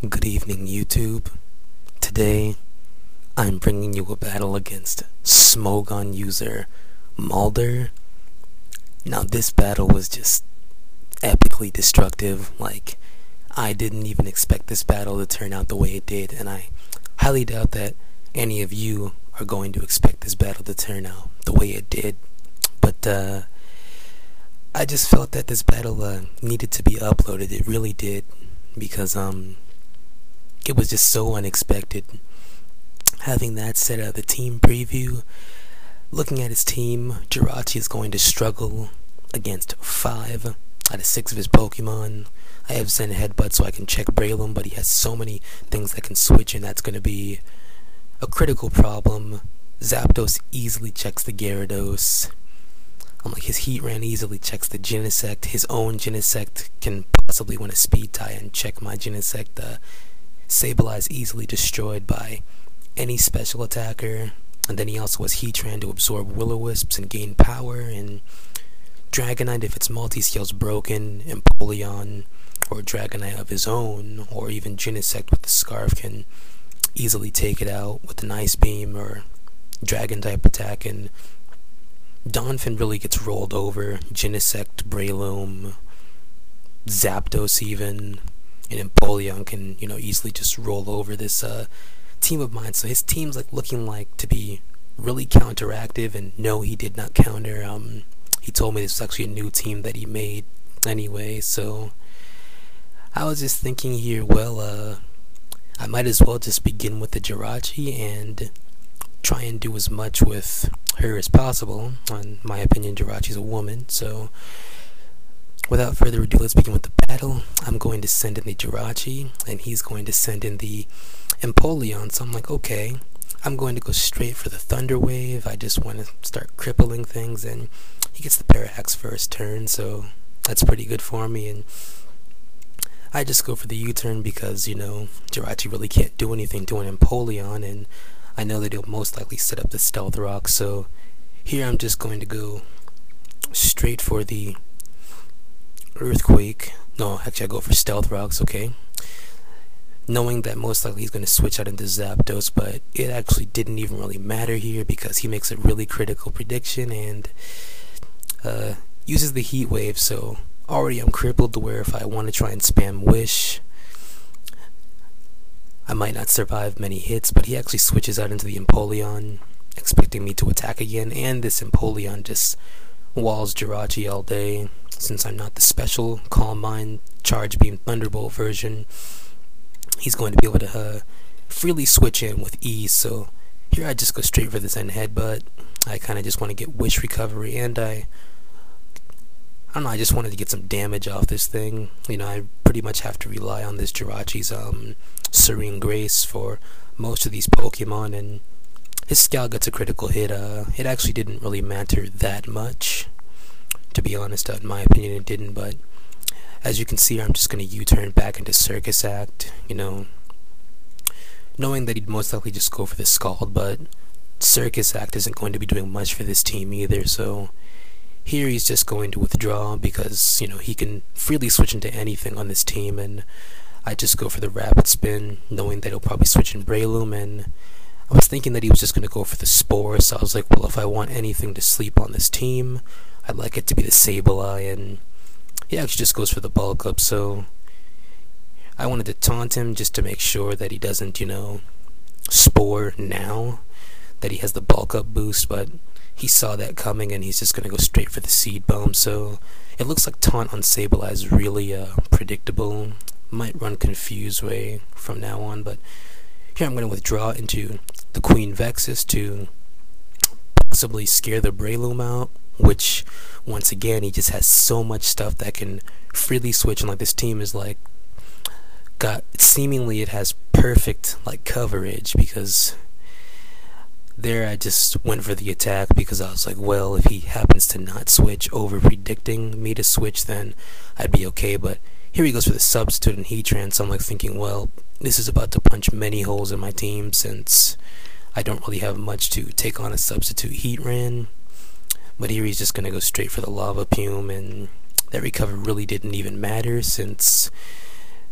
Good evening, YouTube. Today, I'm bringing you a battle against Smogon user Mulder. Now, this battle was just epically destructive. Like, I didn't even expect this battle to turn out the way it did, and I highly doubt that any of you are going to expect this battle to turn out the way it did. But, I just felt that this battle needed to be uploaded. It really did, because, it was just so unexpected. Having that said, the team preview, looking at his team, Jirachi is going to struggle against 5 out of 6 of his Pokemon. I have Zen Headbutt so I can check Breloom, but he has so many things that can switch, and that's going to be a critical problem. Zapdos easily checks the Gyarados. His Heatran easily checks the Genesect. His own Genesect can possibly win a speed tie and check my Genesect. Sableye is easily destroyed by any special attacker, and then he also has Heatran to absorb Will-O-Wisps and gain power, and Dragonite, if its multi-scale's broken, Empoleon or Dragonite of his own, or even Genesect with the Scarf can easily take it out with an Ice Beam or Dragon type attack, and Donphin really gets rolled over. Genesect, Breloom, Zapdos even, and Empoleon can, easily just roll over this team of mine. So his team's looking like to be really counteractive, and no, he did not counter. He told me this was actually a new team that he made anyway. So I was just thinking here, well, I might as well just begin with the Jirachi and try and do as much with her as possible. In my opinion, Jirachi's a woman, so without further ado, let's begin with the battle. I'm going to send in the Jirachi, and he's going to send in the Empoleon. So I'm like, okay, I'm going to go straight for the Thunder Wave. I just want to start crippling things, and he gets the Parahax first turn, so that's pretty good for me. And I just go for the U-turn because, Jirachi really can't do anything to an Empoleon, and I know that he'll most likely set up the Stealth Rock. So here I'm just going to go straight for the Earthquake. No, actually I go for Stealth Rocks, okay. Knowing that most likely he's going to switch out into Zapdos, but it actually didn't even really matter here because he makes a really critical prediction and uses the Heat Wave, so already I'm crippled to where if I want to try and spam Wish, I might not survive many hits, but he actually switches out into the Empoleon, expecting me to attack again, and this Empoleon just walls Jirachi all day. Since I'm not the special Calm Mind Charge Beam Thunderbolt version, he's going to be able to freely switch in with ease. So here I just go straight for the Zen Headbutt. I kind of just want to get Wish Recovery, and I don't know, I just wanted to get some damage off this thing. I pretty much have to rely on this Jirachi's Serene Grace for most of these Pokemon, and his Scout gets a critical hit. It actually didn't really matter that much, to be honest. In my opinion, it didn't, but as you can see, I'm just going to U-turn back into Circus Act, knowing that he'd most likely just go for the Scald, but Circus Act isn't going to be doing much for this team either, so here he's just going to withdraw because, he can freely switch into anything on this team, and I just go for the Rapid Spin, knowing that he'll probably switch in Breloom, and I was thinking that he was just going to go for the Spore, so I was like, well, if I want anything to sleep on this team, I'd like it to be the Sableye, and he actually just goes for the Bulk Up. So I wanted to taunt him just to make sure that he doesn't, Spore now that he has the Bulk Up boost, but he saw that coming, and he's just going to go straight for the Seed Bomb. So it looks like taunt on Sableye is really predictable. Might run Confuse Ray from now on, but here I'm going to withdraw into the Queen Vexus to possibly scare the Breloom out, which, once again, he just has so much stuff that can freely switch, and this team is seemingly it has perfect coverage, because there I just went for the attack because I was like, well, if he happens to not switch, over predicting me to switch, then I'd be okay. But here he goes for the Substitute and Heatran, so I'm thinking, well, this is about to punch many holes in my team since I don't really have much to take on a Substitute Heatran. But here he's just going to go straight for the Lava Pume, and that recovery really didn't even matter since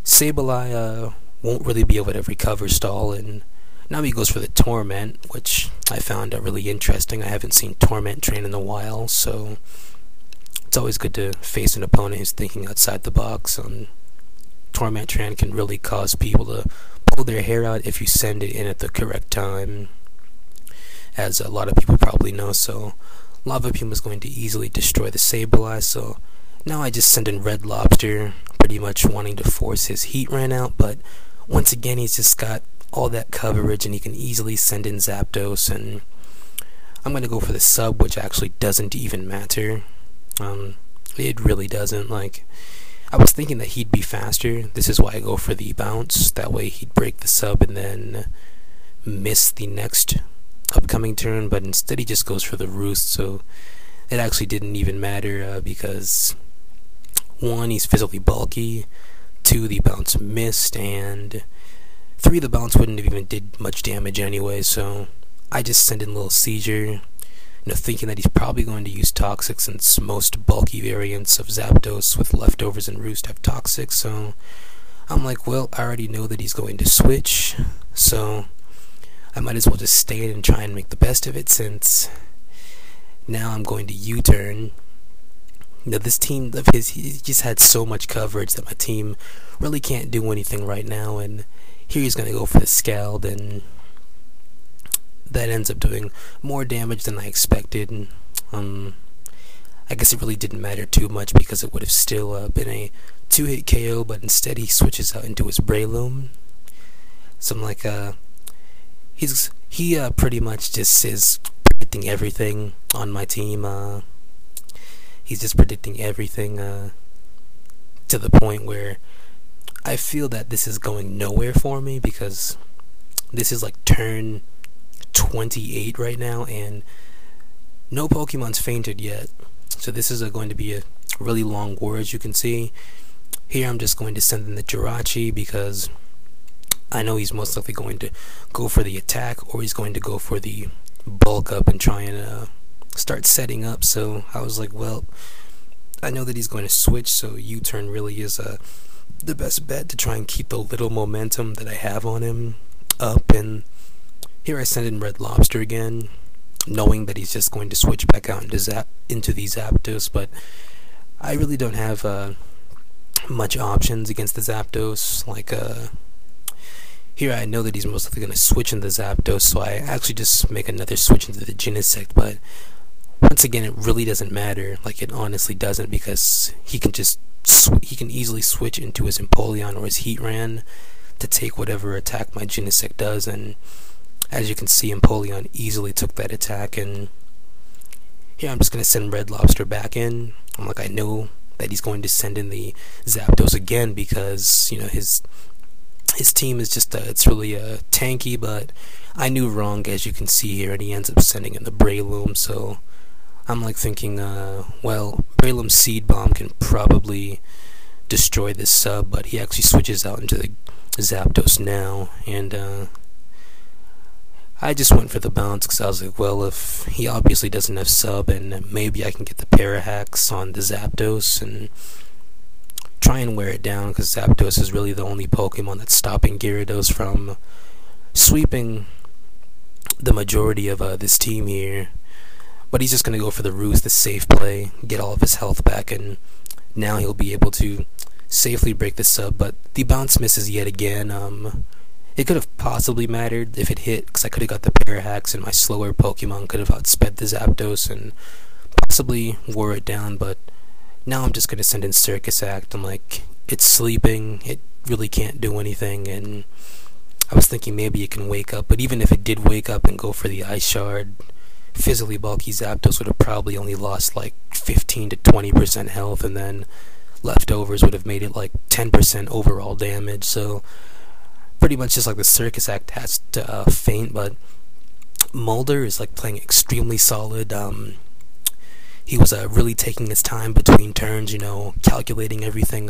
Sableye won't really be able to recover stall, and now he goes for the Torment, which I found really interesting. I haven't seen Torment train in a while, so it's always good to face an opponent who's thinking outside the box. Torment Tran can really cause people to pull their hair out if you send it in at the correct time, as a lot of people probably know. So Lava Puma is going to easily destroy the Sableye, so now I just send in Red Lobster, pretty much wanting to force his Heatran out, but once again he's just got all that coverage and he can easily send in Zapdos, and I'm going to go for the sub, which actually doesn't even matter. It really doesn't. Like, I was thinking that he'd be faster. This is why I go for the bounce. That way he'd break the sub and then miss the next upcoming turn, but instead he just goes for the Roost, so it actually didn't even matter, because 1, he's physically bulky, 2, the bounce missed, and 3, the bounce wouldn't have even did much damage anyway. So I just send in Little Seizure, thinking that he's probably going to use Toxic, since most bulky variants of Zapdos with leftovers and Roost have Toxic. So I'm like, well, I already know that he's going to switch, so I might as well just stay in and try and make the best of it, since now I'm going to U-turn. This team of his, he just had so much coverage that my team really can't do anything right now, and here he's going to go for the Scald, and that ends up doing more damage than I expected. And I guess it really didn't matter too much, because it would have still been a 2-hit KO, but instead he switches out into his Breloom. So I'm like, he pretty much just is predicting everything on my team. He's just predicting everything to the point where I feel that this is going nowhere for me, because this is like turn 28 right now and no Pokemon's fainted yet. So this is going to be a really long war, as you can see. Here I'm just going to send in the Jirachi, because I know he's most likely going to go for the attack, or he's going to go for the bulk up and try and start setting up. So I was like, well, I know that he's going to switch, so U-turn really is the best bet to try and keep the little momentum that I have on him up. And here I send in Red Lobster again, knowing that he's just going to switch back out into the Zapdos, but I really don't have much options against the Zapdos. Like, here I know that he's most likely going to switch into the Zapdos, so I actually just make another switch into the Genesect, but once again, it really doesn't matter. Like, it honestly doesn't, because he can just he can easily switch into his Empoleon or his Heatran to take whatever attack my Genesect does, and as you can see, Empoleon easily took that attack. And here I'm just going to send Red Lobster back in. I'm like, I know that he's going to send in the Zapdos again, because, his team is just, it's really tanky, but I knew wrong, as you can see here, and he ends up sending in the Breloom. So I'm like thinking, well, Breloom's Seed Bomb can probably destroy this sub, but he actually switches out into the Zapdos now, and I just went for the bounce, because I was like, well, if he obviously doesn't have sub, and maybe I can get the Parahacks on the Zapdos and try and wear it down, because Zapdos is really the only Pokemon that's stopping Gyarados from sweeping the majority of this team here. But he's just going to go for the Roost, the safe play, get all of his health back, and now he'll be able to safely break the sub. But the bounce misses yet again. It could have possibly mattered if it hit, because I could have got the Parahacks, and my slower Pokemon could have outsped the Zapdos and possibly wore it down. But now I'm just going to send in Circus Act. I'm like, it's sleeping, it really can't do anything, and I was thinking maybe it can wake up, but even if it did wake up and go for the Ice Shard, physically bulky Zapdos would have probably only lost like 15 to 20% health, and then leftovers would have made it like 10% overall damage. So pretty much just like the Circus Act has to faint, but Mulder is like playing extremely solid. He was really taking his time between turns, calculating everything.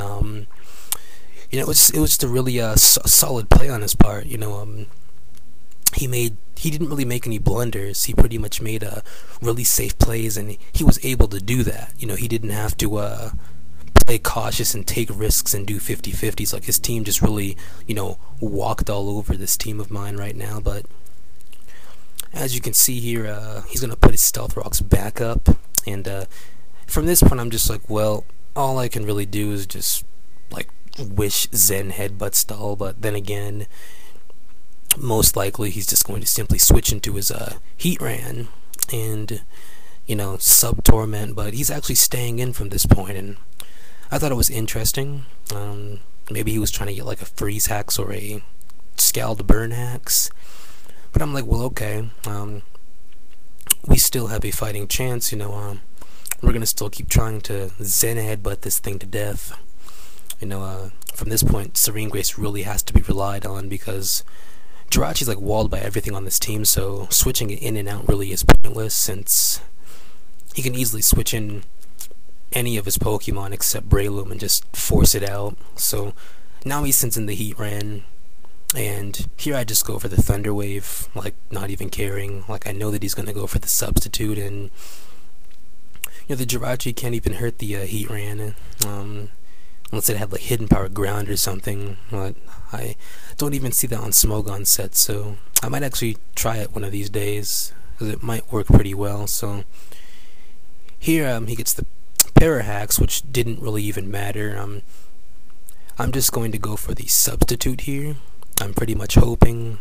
It was just a really solid play on his part. He didn't really make any blunders. He pretty much made really safe plays, and he was able to do that. He didn't have to play cautious and take risks and do 50-50s. Like, his team just really, walked all over this team of mine right now. But as you can see here, he's going to put his stealth rocks back up. And from this point, I'm just like, well, all I can really do is just, like, wish Zen headbutt stall. But then again, most likely he's just going to simply switch into his heat ran and sub torment. But he's actually staying in from this point, and I thought it was interesting. Maybe he was trying to get like a freeze hacks or a scald burn hacks, but I'm like, well, okay, we still have a fighting chance. We're gonna still keep trying to Zen headbutt this thing to death. From this point, Serene Grace really has to be relied on, because Jirachi's like walled by everything on this team, so switching it in and out really is pointless, since he can easily switch in any of his Pokemon except Breloom and just force it out. So now he sends in the Heat Ran, and here I just go for the Thunder Wave, like, not even caring. Like, I know that he's gonna go for the substitute, and the Jirachi can't even hurt the Heat Ran, unless it had like hidden power ground or something. But I don't even see that on Smogon set, so I might actually try it one of these days, because it might work pretty well. So here he gets the Parahacks, which didn't really even matter. I'm just going to go for the substitute here. I'm pretty much hoping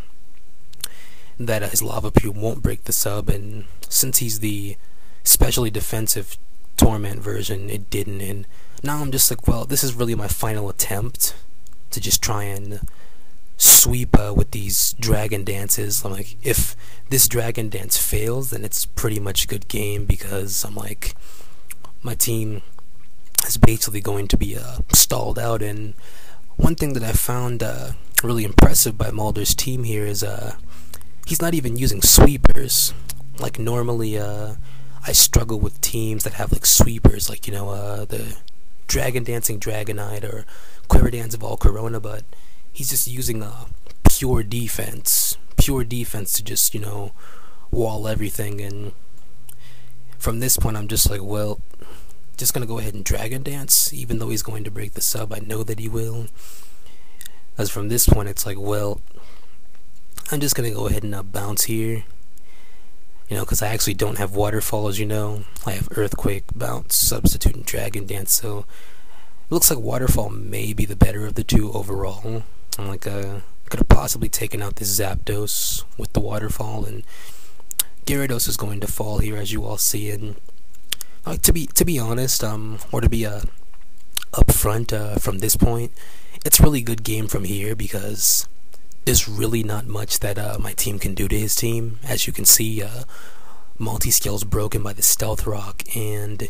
that his Lava Plume won't break the sub, and since he's the specially defensive Torment version, it didn't. And now I'm just like, well, this is really my final attempt to just try and sweep with these Dragon Dances. I'm like, if this Dragon Dance fails, then it's pretty much a good game, because I'm like, my team is basically going to be stalled out. And one thing that I found really impressive by Mulder's team here is he's not even using sweepers. Like, normally I struggle with teams that have like sweepers, like the Dragon Dancing Dragonite or Quiver Dance of Volcarona, but he's just using pure defense to just wall everything. And from this point, I'm just like, well, just gonna go ahead and Dragon Dance, even though he's going to break the sub. I know that he will. As from this point, it's like, well, I'm just gonna go ahead and bounce here, because I actually don't have Waterfall, as you know. I have Earthquake, Bounce, Substitute, and Dragon Dance, so it looks like Waterfall may be the better of the two overall. I'm like, could have possibly taken out this Zapdos with the Waterfall, and Gyarados is going to fall here, as you all see. And like, to be honest, or to be upfront from this point, it's really good game from here, because there's really not much that my team can do to his team. As you can see, Multi-Scale's broken by the Stealth Rock, and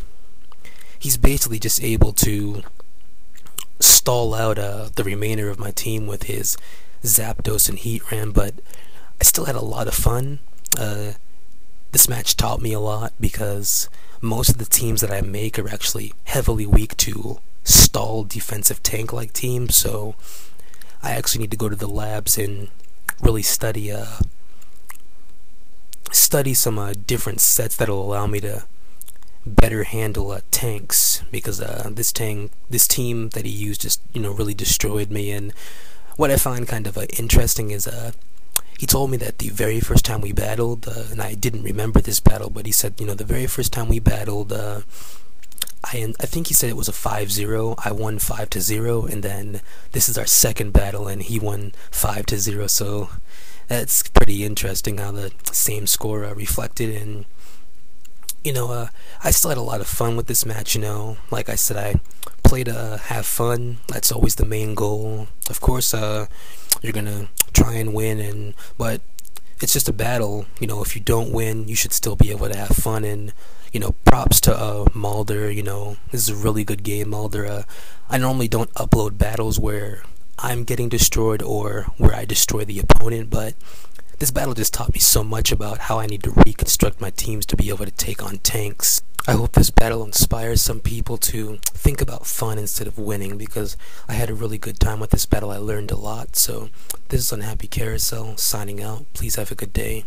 he's basically just able to stall out the remainder of my team with his Zapdos and Heat Ram. But I still had a lot of fun. This match taught me a lot, because most of the teams that I make are actually heavily weak to stall defensive tank-like teams, so I actually need to go to the labs and really study some different sets that'll allow me to better handle tanks, because this team that he used just really destroyed me. And what I find kind of interesting is he told me that the very first time we battled, and I didn't remember this battle, but he said, the very first time we battled, I think he said it was a 5-0. I won 5-0, and then this is our second battle, and he won 5-0. So that's pretty interesting how the same score reflected. And I still had a lot of fun with this match. Like I said, I play to have fun. That's always the main goal. Of course, you're gonna try and win, but it's just a battle. If you don't win, you should still be able to have fun. And props to Mulder. This is a really good game, Mulder. I normally don't upload battles where I'm getting destroyed or where I destroy the opponent, but this battle just taught me so much about how I need to reconstruct my teams to be able to take on tanks. I hope this battle inspires some people to think about fun instead of winning, because I had a really good time with this battle. I learned a lot. So this is UnhappyCarousel signing out. Please have a good day.